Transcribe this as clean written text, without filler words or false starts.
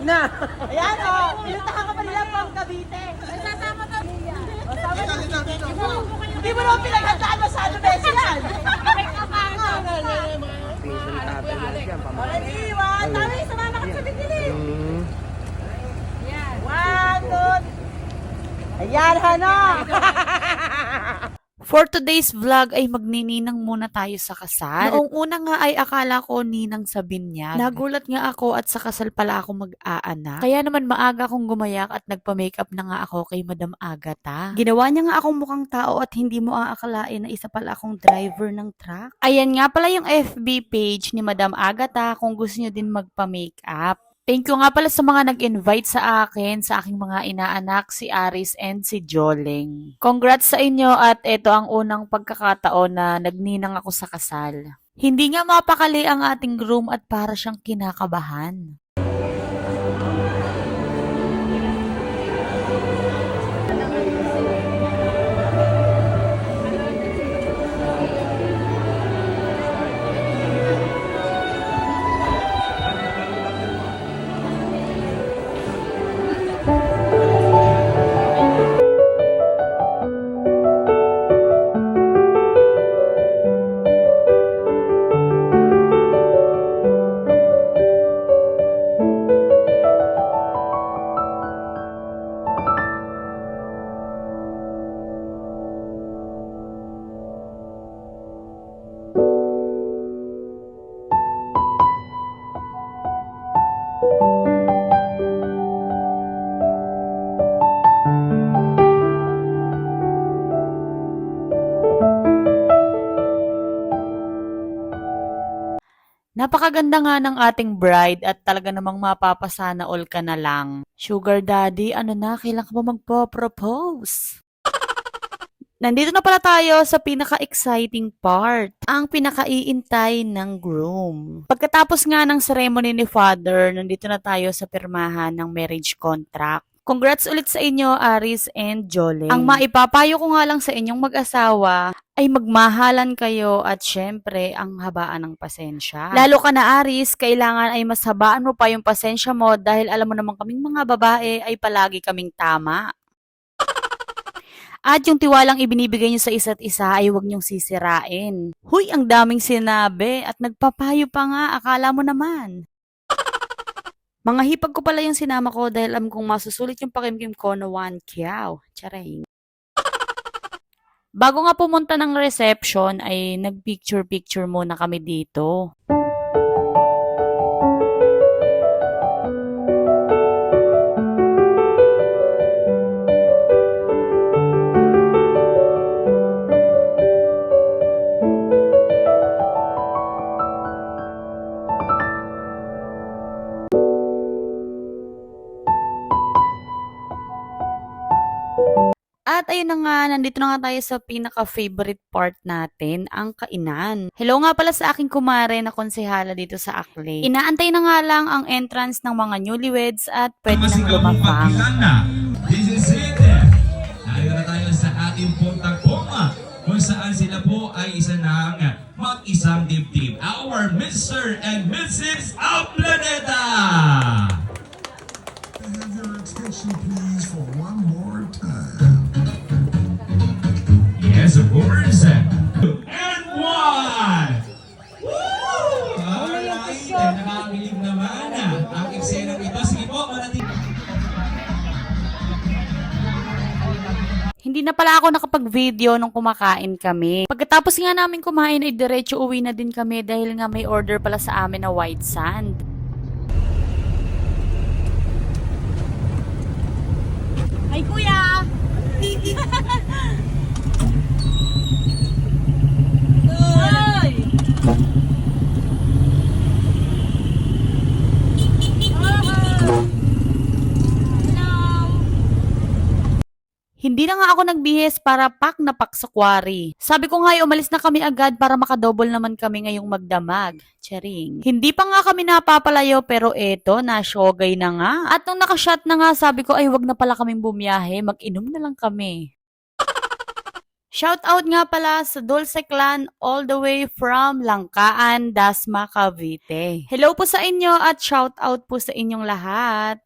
na. Ayan o, pinuntahan ka pa nila pang Cavite. Sasama ka. Hindi mo naman pinaghandaan masyado beses yan. Pinsan tatay lahat yan. Iwan, tama sumama ka sa bigilid. One, two. Ayan, Hana. For today's vlog ay magnininang muna tayo sa kasal. Noong una nga ay akala ko ninang sa binyag. Nagulat nga ako at sa kasal pala ako mag-aanak. Kaya naman maaga akong gumayak at nagpa-makeup na nga ako kay Madam Agatha. Ginawa niya nga akong mukhang tao at hindi mo aakalain na isa pala akong driver ng truck. Ayan nga pala yung FB page ni Madam Agatha kung gusto niyo din magpa-makeup. Thank you nga pala sa mga nag-invite sa akin, sa aking mga inaanak, si Aris and si Joleng. Congrats sa inyo at ito ang unang pagkakataon na nagninang ako sa kasal. Hindi nga mapakali ang ating groom at para siyang kinakabahan. Napakaganda nga ng ating bride at talaga namang mapapasana all ka na lang. Sugar daddy, ano na, kailan ka ba magpo-propose? Nandito na pala tayo sa pinaka-exciting part, ang pinaka-iintay ng groom. Pagkatapos nga ng ceremony ni father, nandito na tayo sa pirmahan ng marriage contract. Congrats ulit sa inyo, Aris and Joleng. Ang maipapayo ko nga lang sa inyong mag-asawa ay magmahalan kayo at syempre ang habaan ng pasensya. Lalo ka na, Aris, kailangan ay mas habaan mo pa yung pasensya mo dahil alam mo naman kaming mga babae ay palagi kaming tama. At yung tiwalang ibinibigay nyo sa isa't isa ay huwag nyong sisirain. Huy, ang daming sinabi at nagpapayo pa nga, akala mo naman. Mga hipag ko pala yung sinama ko dahil alam kong masusulit yung pakimkim ko na 1 kyaw. Charing. Bago nga pumunta ng reception ay nag-picture-picture muna kami dito. At ayun na nga, nandito na nga tayo sa pinaka-favorite part natin, ang kainan. Hello nga pala sa aking kumare na konsehala dito sa Akle. Inaantay na nga lang ang entrance ng mga newlyweds at pwede nang lumapang. This is it! Tayo na tayo sa ating puntang-pong kung saan sila po ay isa ng mag-isang dibdib. Our Mr. and Mrs. Planeta! Have your attention please for one more time. Yes, of course. And one! Woo! Alright, nakakakilig naman ang eksenang ito. Sige po, manating. Hindi na pala ako nakapag-video nung kumakain kami. Pagkatapos nga namin kumain ay diretso uwi na din kami dahil nga may order pala sa amin na white sand. Ay, kuya! Hoy! Hindi na nga ako nagbihis para pak na pak sa quarry. Sabi ko nga ay umalis na kami agad para makadouble naman kami ngayong magdamag. Charing. Hindi pa nga kami napapalayo pero eto, nasyogay na nga. At nung nakashot na nga sabi ko ay wag na pala kaming bumiyahe, mag-inom na lang kami. Shout out nga pala sa Dulce Clan all the way from Langkaan, Dasma, Cavite. Hello po sa inyo at shout out po sa inyong lahat.